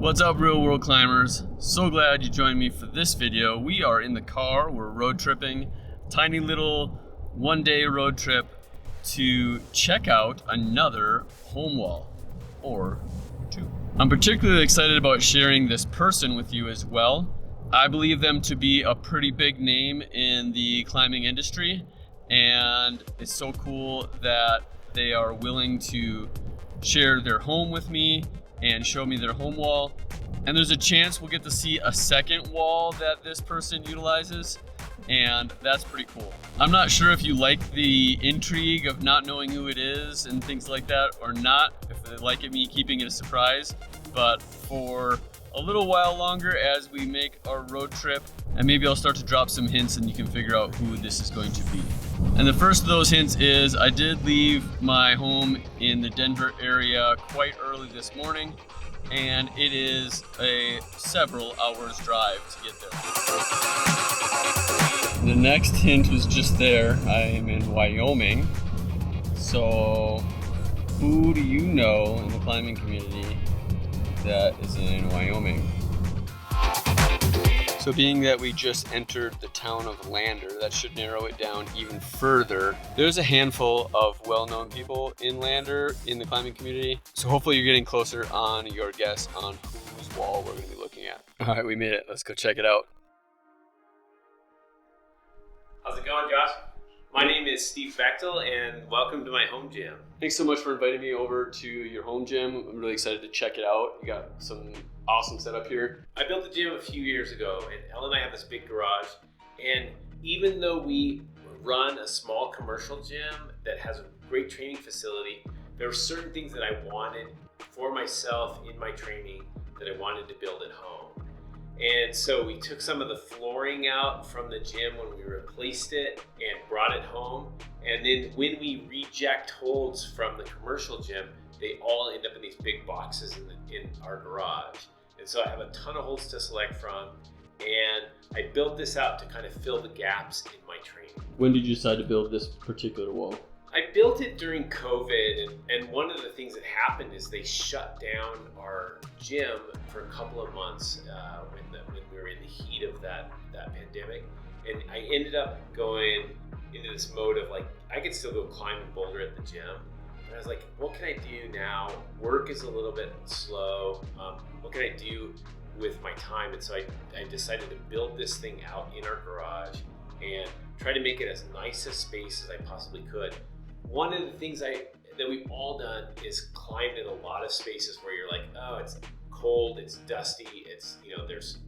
What's up, real world climbers? So glad you joined me for this video. We are in the car, we're road tripping, tiny little one-day road trip to check out another home wall, or two. I'm particularly excited about sharing this person with you as well. I believe them to be a pretty big name in the climbing industry, and it's so cool that they are willing to share their home with me and show me their home wall. And there's a chance we'll get to see a second wall that this person utilizes, and that's pretty cool. I'm not sure if you like the intrigue of not knowing who it is and things like that or not, if they like me keeping it a surprise, but for a little while longer as we make our road trip, and maybe I'll start to drop some hints and you can figure out who this is going to be. And the first of those hints is I did leave my home in the Denver area quite early this morning, and it is a several hours drive to get there. The next hint was just there. I am in Wyoming. So who do you know in the climbing community that is in Wyoming? So being that we just entered the town of Lander, that should narrow it down even further. There's a handful of well-known people in Lander in the climbing community. So hopefully you're getting closer on your guess on whose wall we're gonna be looking at. All right, we made it. Let's go check it out. How's it going, Josh? My name is Steve Bechtel, and welcome to my home gym. Thanks so much for inviting me over to your home gym. I'm really excited to check it out. You got some awesome setup here. I built the gym a few years ago, and Elle and I have this big garage. And even though we run a small commercial gym that has a great training facility, there were certain things that I wanted for myself in my training that I wanted to build at home. And so we took some of the flooring out from the gym when we replaced it and brought it home. And then when we reject holds from the commercial gym, they all end up in these big boxes in our garage. And so I have a ton of holds to select from, and I built this out to kind of fill the gaps in my training. When did you decide to build this particular wall? I built it during COVID, and one of the things that happened is they shut down our gym for a couple of months when we were in the heat of that pandemic. And I ended up going into this mode of like, I could still go climb and boulder at the gym. And I was like, what can I do now? Work is a little bit slow. What can I do with my time? And so I decided to build this thing out in our garage and try to make it as nice a space as I possibly could. One of the things that we've all done is climbed in a lot of spaces where you're like, oh, it's cold, it's dusty, it's, there's,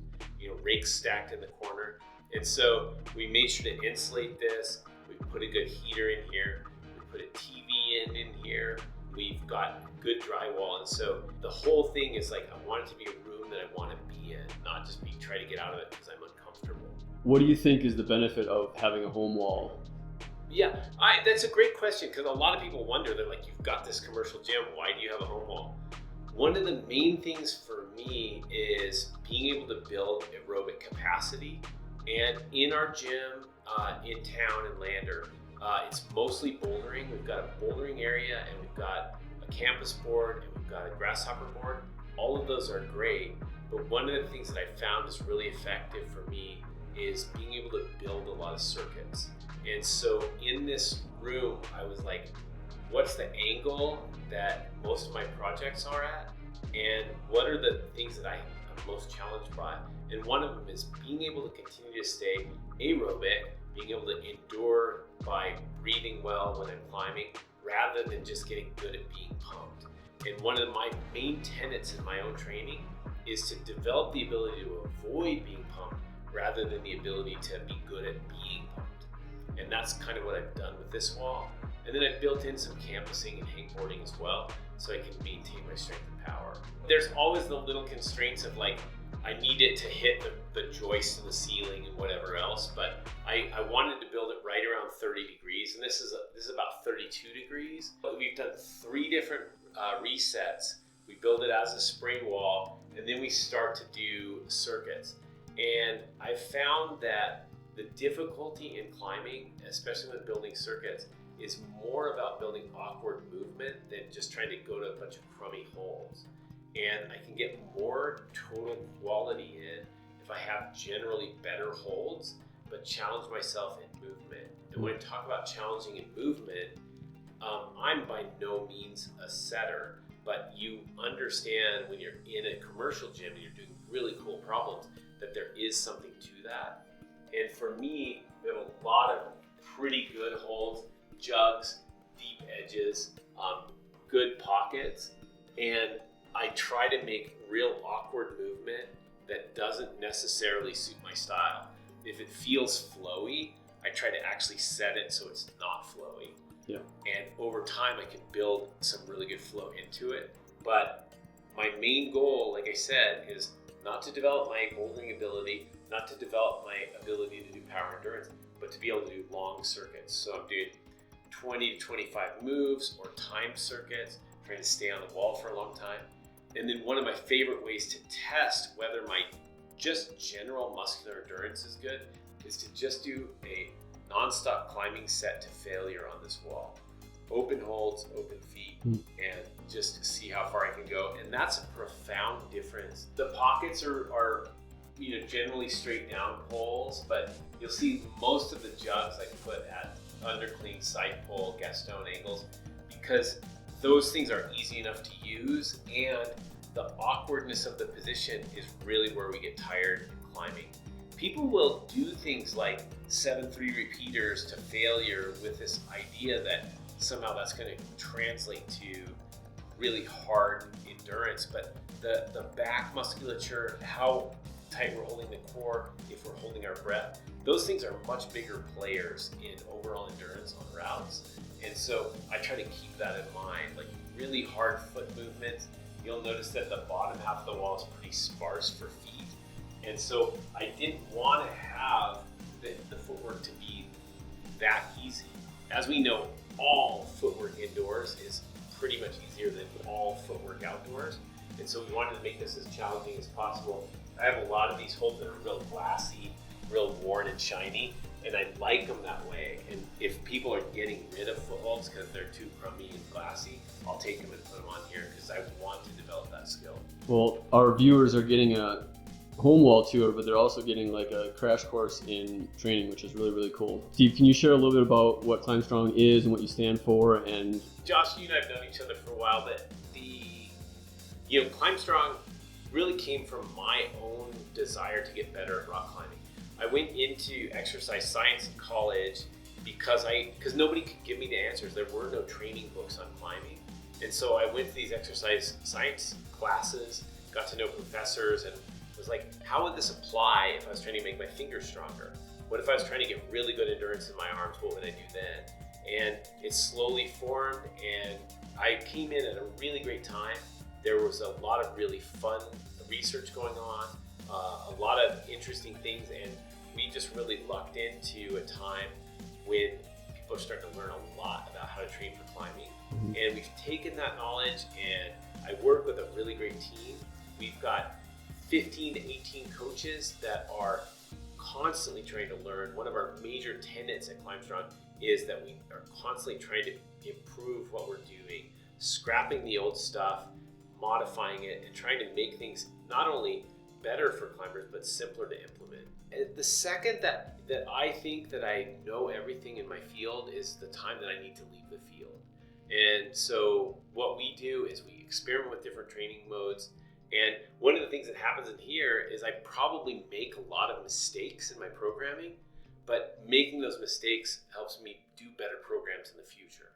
rakes stacked in the corner. And so we made sure to insulate this. We put a good heater in here. We put a TV in here. We've got good drywall. And so the whole thing is like, I want it to be a room that I want to be in, not just try to get out of it because I'm uncomfortable. What do you think is the benefit of having a home wall? Yeah, that's a great question, because a lot of people wonder, they're like, you've got this commercial gym, why do you have a home wall? One of the main things for me is being able to build aerobic capacity. And in our gym in town in Lander, it's mostly bouldering. We've got a bouldering area, and we've got a campus board, and we've got a grasshopper board. All of those are great, but one of the things that I found is really effective for me is being able to build a lot of circuits. And so in this room, I was like, what's the angle that most of my projects are at? And what are the things that I'm most challenged by? And one of them is being able to continue to stay aerobic, being able to endure by breathing well when I'm climbing, rather than just getting good at being pumped. And one of my main tenets in my own training is to develop the ability to avoid being pumped rather than the ability to be good at being pumped. And that's kind of what I've done with this wall. And then I've built in some campusing and hangboarding as well, so I can maintain my strength and power. There's always the little constraints of like, I need it to hit the joist of the ceiling and whatever else, but I wanted to build it right around 30 degrees, and this is about 32 degrees. But we've done 3 different resets. We build it as a spring wall, and then we start to do circuits. And I found that the difficulty in climbing, especially when building circuits, is more about building awkward movement than just trying to go to a bunch of crummy holes. and I can get more total quality in if I have generally better holds, but challenge myself in movement. And when I talk about challenging in movement, I'm by no means a setter, but you understand when you're in a commercial gym and you're doing really cool problems that there is something to that. And for me, we have a lot of pretty good holds, jugs, deep edges, good pockets, and I try to make real awkward movement that doesn't necessarily suit my style. If it feels flowy, I try to actually set it so it's not flowy. Yeah. And over time, I can build some really good flow into it. But my main goal, like I said, is not to develop my bouldering ability, not to develop my ability to do power endurance, but to be able to do long circuits. So I'm doing 20 to 25 moves or timed circuits, trying to stay on the wall for a long time. And then one of my favorite ways to test whether my just general muscular endurance is good is to just do a non-stop climbing set to failure on this wall. Open holds, open feet, and just see how far I can go. And that's a profound difference. The pockets are generally straight down poles, but you'll see most of the jugs I put at underclean side pole Gaston angles, because those things are easy enough to use, and the awkwardness of the position is really where we get tired in climbing. People will do things like 7-3 repeaters to failure with this idea that somehow that's going to translate to really hard endurance, but the back musculature, how tight we're holding the core, if we're holding our breath, those things are much bigger players in overall endurance on routes. And so I try to keep that in mind. Like really hard foot movements, you'll notice that the bottom half of the wall is pretty sparse for feet. And so I didn't want to have the footwork to be that easy. As we know, all footwork indoors is pretty much easier than all footwork outdoors. And so we wanted to make this as challenging as possible. I have a lot of these holds that are real glassy, real worn and shiny, and I like them that way. And if people are getting rid of foot holds because they're too crummy and glassy, I'll take them and put them on here because I want to develop that skill. Well, our viewers are getting a home wall tour, but they're also getting like a crash course in training, which is really, really cool. Steve, can you share a little bit about what ClimbStrong is and what you stand for? And Josh, you and I have known each other for a while, but ClimbStrong really came from my own desire to get better at rock climbing. I went into exercise science in college because nobody could give me the answers. There were no training books on climbing. And so I went to these exercise science classes, got to know professors, and was like, how would this apply if I was trying to make my fingers stronger? What if I was trying to get really good endurance in my arms? What would I do then? And it slowly formed, and I came in at a really great time. There was a lot of really fun research going on, a lot of interesting things, and we just really lucked into a time when people are starting to learn a lot about how to train for climbing. And we've taken that knowledge, and I work with a really great team. We've got 15 to 18 coaches that are constantly trying to learn. One of our major tenets at ClimbStrong is that we are constantly trying to improve what we're doing, scrapping the old stuff, modifying it, and trying to make things not only better for climbers, but simpler to implement. And the second that I think that I know everything in my field is the time that I need to leave the field. And so what we do is we experiment with different training modes. And one of the things that happens in here is I probably make a lot of mistakes in my programming, but making those mistakes helps me do better programs in the future.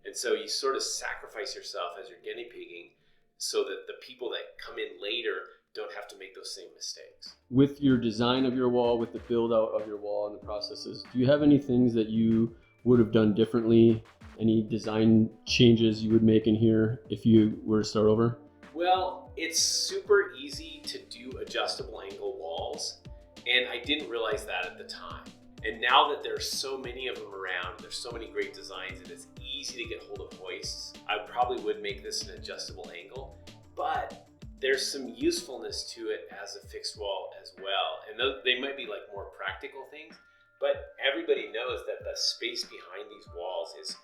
And so you sort of sacrifice yourself as you're guinea pigging so that the people that come in later don't have to make those same mistakes. With your design of your wall, with the build out of your wall and the processes, do you have any things that you would have done differently? Any design changes you would make in here if you were to start over? Well, it's super easy to do adjustable angle walls, and I didn't realize that at the time. And now that there's so many of them around, there's so many great designs, and it's easy to get hold of hoists, I probably would make this an adjustable angle, but there's some usefulness to it as a fixed wall as well. And they might be like more practical things, but everybody knows that the space behind these walls is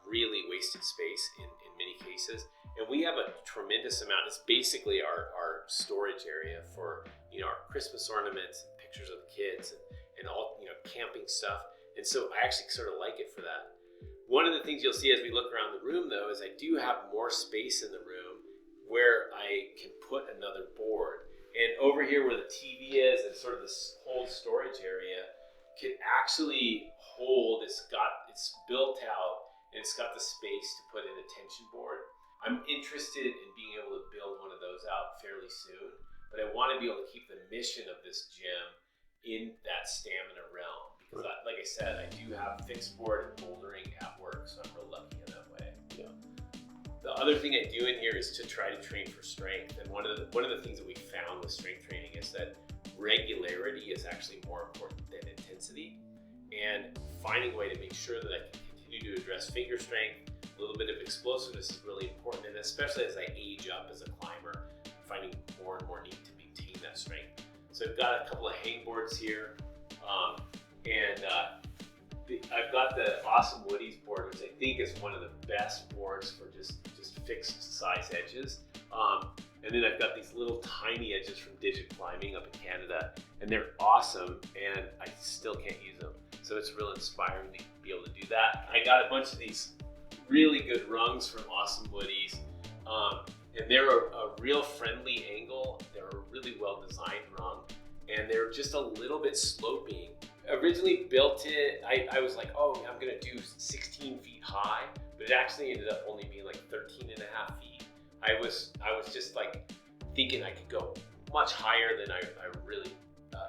really wasted space in many cases. And we have a tremendous amount. It's basically our storage area for, our Christmas ornaments and pictures of the kids and all, camping stuff. And so I actually sort of like it for that. One of the things you'll see as we look around the room, though, is I do have more space in the room where I can put another board. And over here where the TV is and sort of this whole storage area can actually hold, it's built out and it's got the space to put in a tension board. I'm interested in being able to build one of those out fairly soon, but I want to be able to keep the mission of this gym in that stamina realm. Because like I said, I do have fixed board and bouldering at work, so I'm real lucky in that way. Yeah. The other thing I do in here is to try to train for strength. And one of the things that we found with strength training is that regularity is actually more important than intensity. And finding a way to make sure that I can continue to address finger strength, a little bit of explosiveness is really important. And especially as I age up as a climber, I'm finding more and more need to maintain that strength. So I've got a couple of hang boards here. I've got the Awesome Woodies board, which I think is one of the best boards for just fixed size edges. And then I've got these little tiny edges from Digit Climbing up in Canada, and they're awesome, and I still can't use them. So it's real inspiring to be able to do that. I got a bunch of these really good rungs from Awesome Woodies, and they're a real friendly angle. They're a really well designed rung, and they're just a little bit sloping. Originally built it, I was like, oh, I'm gonna do 16 feet high, but it actually ended up only being like 13 and a half feet. I was just like thinking I could go much higher than I really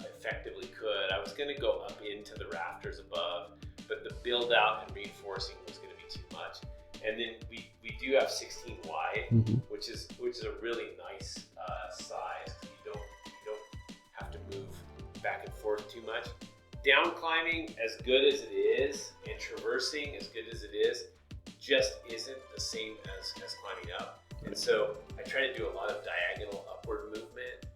effectively could. I was gonna go up into the rafters above, but the build out and reinforcing was gonna be too much. And then we do have 16 wide, which is a really nice size. You don't have to move back and forth too much. Down climbing, as good as it is, and traversing, as good as it is, just isn't the same as climbing up. And so I try to do a lot of diagonal upward movement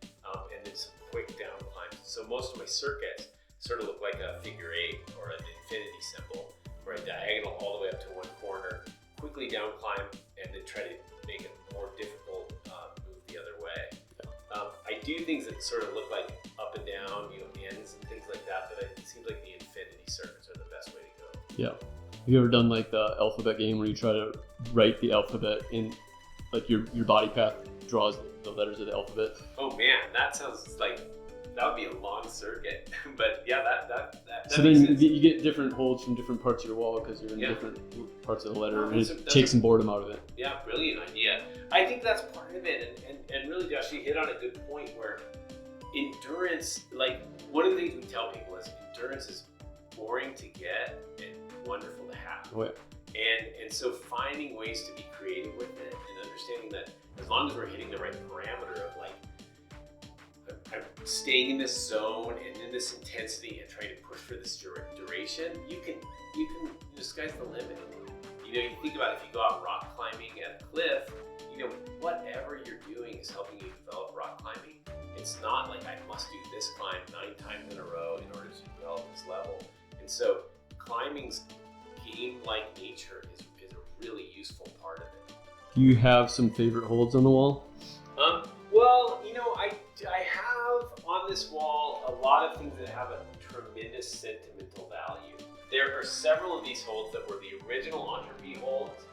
and then some quick down climbs. So most of my circuits sort of look like a figure eight or an infinity symbol, where I diagonal all the way up to one corner, quickly down climb, and then try to make it more difficult move the other way. I do things that sort of look like up and down, ends and things like that, but it seems like the infinity circuits are the best way to go. Yeah. Have you ever done like the alphabet game where you try to write the alphabet in, like your body path draws the letters of the alphabet? Oh man, that sounds like that would be a long circuit. But yeah, that so then you get different holds from different parts of your wall because you're in different parts of the letter, and it takes some boredom out of it. Yeah, brilliant idea. I think that's part of it, and really, Josh, you hit on a good point where endurance, like one of the things we tell people is endurance is boring to get and wonderful to have. Oh, yeah. And so finding ways to be creative with it and understanding that as long as we're hitting the right parameter of like, I'm staying in this zone and in this intensity and trying to push for this duration, you can, the sky's the limit. You think about if you go out rock climbing at a cliff, whatever you're doing is helping you develop rock climbing. It's not like I must do this climb 9 times in a row in order to develop this level. And so climbing's game-like nature is a really useful part of it. Do you have some favorite holds on the wall? Well, I have on this wall a lot of things that have a tremendous sentimental value. There are several of these holds that were the original Entropy holds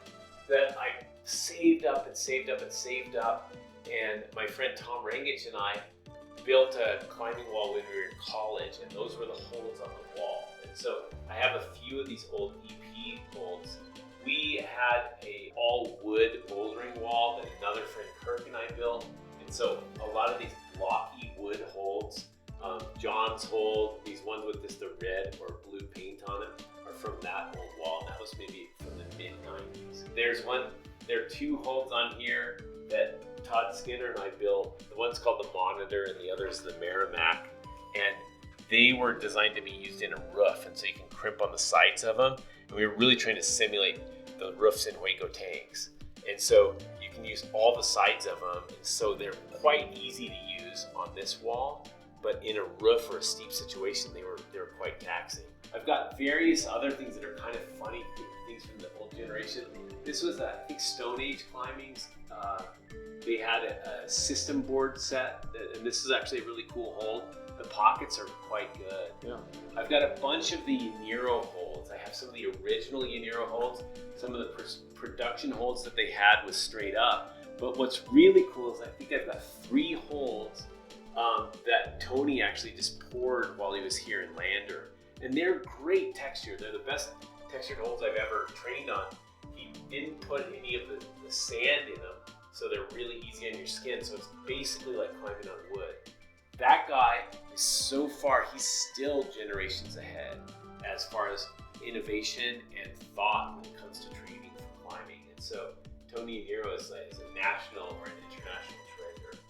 that I saved up and saved up and saved up. And my friend Tom Rangich and I built a climbing wall when we were in college, and those were the holds on the wall. And so I have a few of these old EP holds. We had a all wood bouldering wall that another friend Kirk and I built. And so a lot of these blocky wood holds, John's hold, these ones with the red or blue paint on them, are from that old wall. And that was maybe from the mid-90s. There are 2 holds on here that Todd Skinner and I built. The one's called the Monitor and the other's the Merrimack. And they were designed to be used in a roof, and so you can crimp on the sides of them. And we were really trying to simulate the roofs in Waco tanks. And so you can use all the sides of them, and so they're quite easy to use on this wall, but in a roof or a steep situation, they were quite taxing. I've got various other things that are kind of funny things from the old generation. This was, I think, Stone Age climbing's. They had a system board set, and this is actually a really cool hold. The pockets are quite good. Yeah. I've got a bunch of the Yaniro holds. I have some of the original Yaniro holds. Some of the production holds that they had was straight up. But what's really cool is I think I've got 3 holds that Tony actually just poured while he was here in Lander. And they're great texture. They're the best textured holds I've ever trained on. He didn't put any of the sand in them, so they're really easy on your skin. So it's basically like climbing on wood. That guy is so far, he's still generations ahead as far as innovation and thought when it comes to training for climbing. And so Tony Yaniro is a national or an international treasure.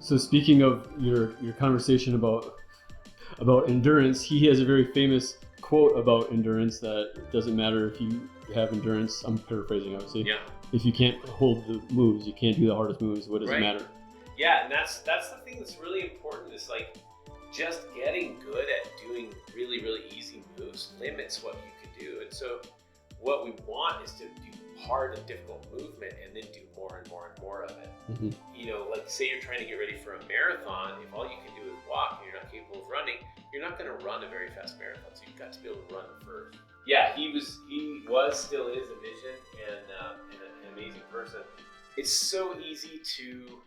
So speaking of your conversation about endurance, he has a very famous quote about endurance that it doesn't matter if you have endurance. I'm paraphrasing, obviously. Yeah. If you can't hold the moves, you can't do the hardest moves. What does it matter? Yeah, and that's the thing that's really important is like just getting good at doing really, really easy moves limits what you can do. And so what we want is to do hard and difficult movement and then do more and more and more of it. Mm-hmm. You know, like say you're trying to get ready for a marathon, if all you can do is walk and you're not capable of running, you're not going to run a very fast marathon. So you've got to be able to run first. Yeah, he still is a vision and an amazing person. It's so easy to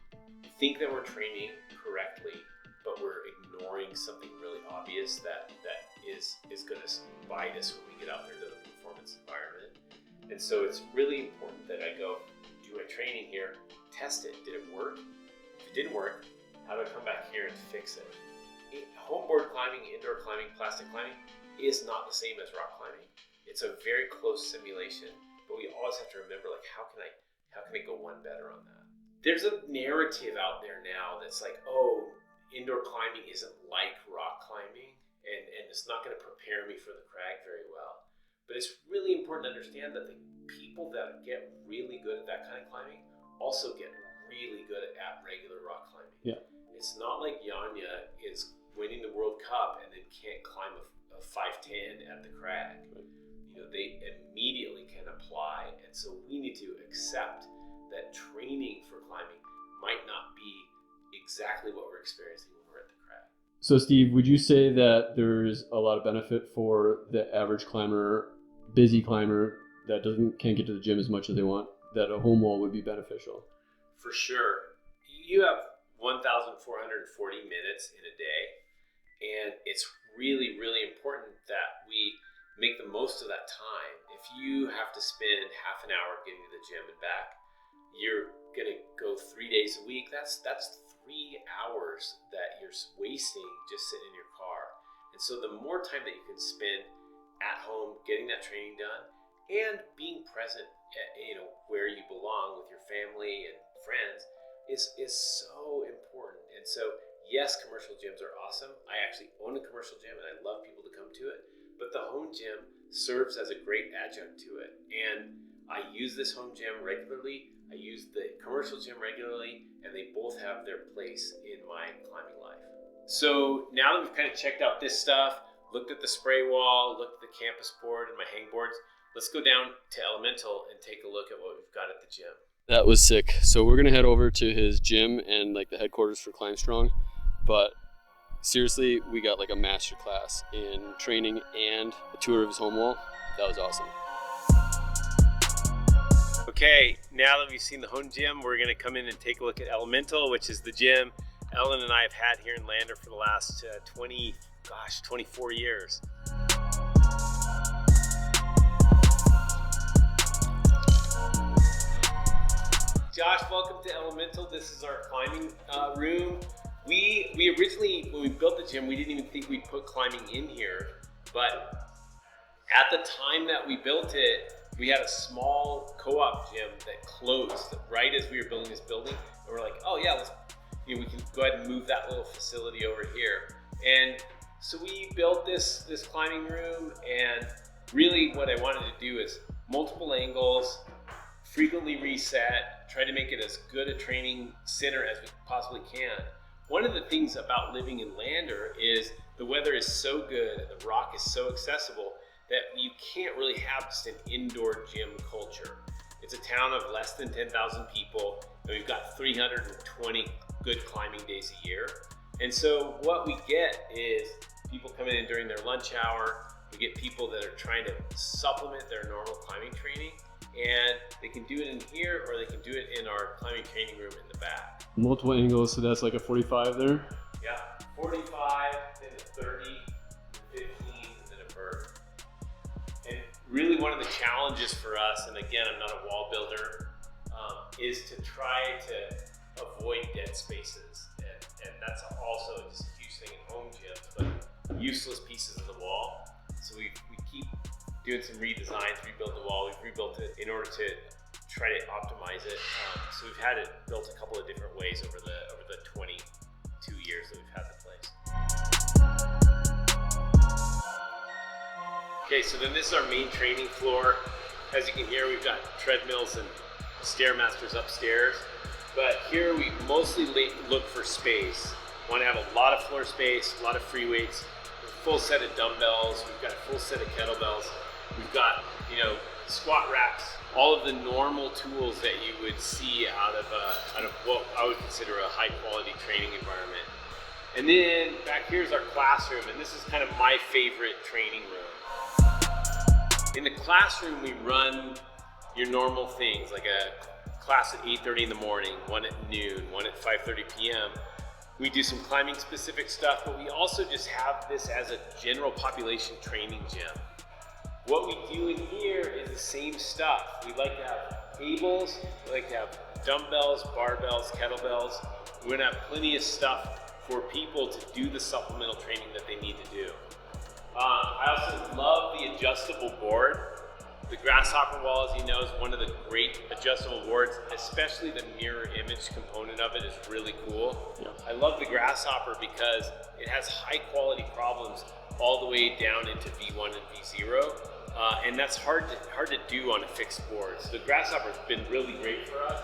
think that we're training correctly, but we're ignoring something really obvious that is going to bite us when we get out there to the performance environment. And so it's really important that I go do my training here, test it. Did it work? If it didn't work, how do I come back here and fix it? Homeboard climbing, indoor climbing, plastic climbing is not the same as rock climbing. It's a very close simulation, but we always have to remember, like, how can I go one better on that? There's a narrative out there now that's like, oh, indoor climbing isn't like rock climbing, and it's not going to prepare me for the crag very well. But it's really important to understand that the people that get really good at that kind of climbing also get really good at regular rock climbing. Yeah. It's not like Janja is winning the World Cup and then can't climb a 510 at the crag. Right. You know, they immediately can apply, and so we need to accept that training for climbing might not be exactly what we're experiencing when we're at the crag. So Steve, would you say that there's a lot of benefit for the average climber, busy climber that can't get to the gym as much as they want, that a home wall would be beneficial? For sure. You have 1,440 minutes in a day, and it's really, really important that we make the most of that time. If you have to spend half an hour getting to the gym and back, you're going to go 3 days a week. That's 3 hours that you're wasting just sitting in your car. And so the more time that you can spend at home getting that training done and being present at, where you belong with your family and friends is so important. And so yes, commercial gyms are awesome. I actually own a commercial gym and I love people to come to it, but the home gym serves as a great adjunct to it. And I use this home gym regularly. I use the commercial gym regularly, and they both have their place in my climbing life. So now that we've kind of checked out this stuff, looked at the spray wall, looked at the campus board and my hang boards, let's go down to Elemental and take a look at what we've got at the gym. That was sick. So we're going to head over to his gym and like the headquarters for ClimbStrong. But seriously, we got like a master class in training and a tour of his home wall. That was awesome. Okay, now that we've seen the home gym, we're going to come in and take a look at Elemental, which is the gym Ellen and I have had here in Lander for the last 24 years. Josh, welcome to Elemental. This is our climbing room. We originally, when we built the gym, we didn't even think we'd put climbing in here, but at the time that we built it, we had a small co-op gym that closed right as we were building this building, and we're like, oh yeah, we can go ahead and move that little facility over here. And so we built this climbing room, and really what I wanted to do is multiple angles, frequently reset, try to make it as good a training center as we possibly can One of the things about living in Lander is the weather is so good and the rock is so accessible that you can't really have just an indoor gym culture. It's a town of less than 10,000 people, and we've got 320 good climbing days a year. And so what we get is people coming in during their lunch hour. We get people that are trying to supplement their normal climbing training, and they can do it in here or they can do it in our climbing training room in the back. Multiple angles, so that's like a 45 there? Yeah, 45, then a 30, 15, and then a bird. And really one of the challenges for us, and again, I'm not a wall builder, is to try to avoid dead spaces. And that's also just a huge thing in home gyms, but useless pieces of the wall. So we keep doing some redesigns, rebuild the wall. We've rebuilt it in order to try to optimize it. So we've had it built a couple of different ways over the 22 years that we've had the place. Okay, so then this is our main training floor. As you can hear, we've got treadmills and Stairmasters upstairs. But here we mostly look for space. We want to have a lot of floor space, a lot of free weights, a full set of dumbbells. We've got a full set of kettlebells. We've got, squat racks, all of the normal tools that you would see out of what I would consider a high quality training environment. And then back here's our classroom, and this is kind of my favorite training room. In the classroom, we run your normal things, like a class at 8:30 in the morning, one at noon, one at 5:30 p.m. We do some climbing specific stuff, but we also just have this as a general population training gym. What we do in here is the same stuff. We like to have tables, we like to have dumbbells, barbells, kettlebells. We're gonna have plenty of stuff for people to do the supplemental training that they need to do. I also love the adjustable board. The Grasshopper wall, as you know, is one of the great adjustable boards, especially the mirror image component of it is really cool. Yeah. I love the Grasshopper because it has high quality problems all the way down into V1 and V0. And that's hard to do on a fixed board. So the Grasshopper's been really great for us.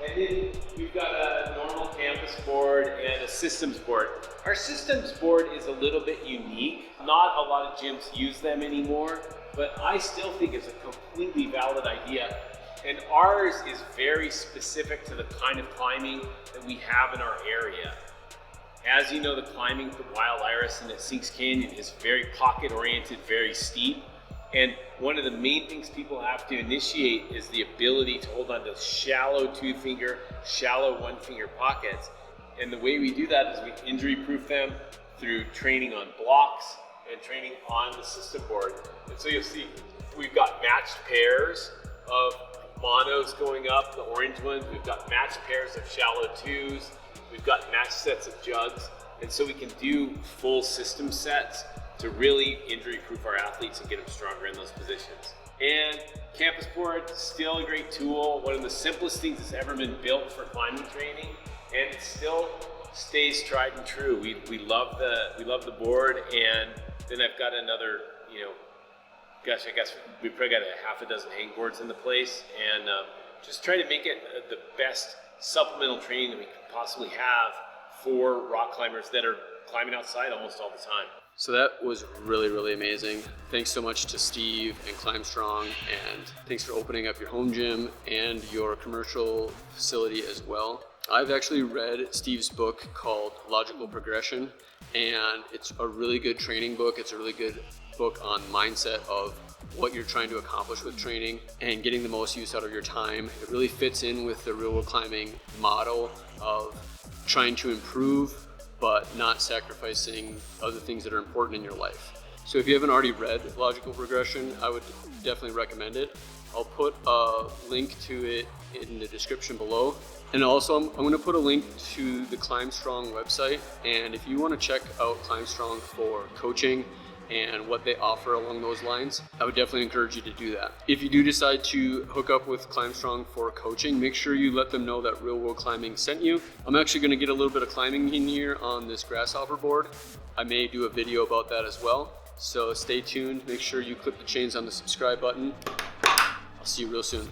And then we've got a normal campus board and a systems board. Our systems board is a little bit unique. Not a lot of gyms use them anymore, but I still think it's a completely valid idea. And ours is very specific to the kind of climbing that we have in our area. As you know, the climbing from Wild Iris and at Sinks Canyon is very pocket oriented, very steep. And one of the main things people have to initiate is the ability to hold on to shallow 2-finger, shallow 1-finger pockets. And the way we do that is we injury proof them through training on blocks and training on the system board. And so you'll see we've got matched pairs of monos going up, the orange ones. We've got matched pairs of shallow 2s. We've got matched sets of jugs. And so we can do full system sets to really injury proof our athletes and get them stronger in those positions. And campus board, still a great tool. One of the simplest things that's ever been built for climbing training, and it still stays tried and true. We love the board, and then I've got another, I guess we probably got a half a dozen hang boards in the place, and just try to make it the best supplemental training that we could possibly have for rock climbers that are climbing outside almost all the time. So that was really, really amazing. Thanks so much to Steve and ClimbStrong, and thanks for opening up your home gym and your commercial facility as well. I've actually read Steve's book called Logical Progression, and it's a really good training book. It's a really good book on mindset of what you're trying to accomplish with training and getting the most use out of your time. It really fits in with the real world climbing model of trying to improve but not sacrificing other things that are important in your life. So if you haven't already read Logical Progression, I would definitely recommend it. I'll put a link to it in the description below. And also I'm going to put a link to the ClimbStrong website. And if you want to check out ClimbStrong for coaching and what they offer along those lines, I would definitely encourage you to do that. If you do decide to hook up with ClimbStrong for coaching, make sure you let them know that Real World Climbing sent you. I'm actually going to get a little bit of climbing in here on this Grasshopper board. I may do a video about that as well. So stay tuned. Make sure you click the chains on the subscribe button. I'll see you real soon.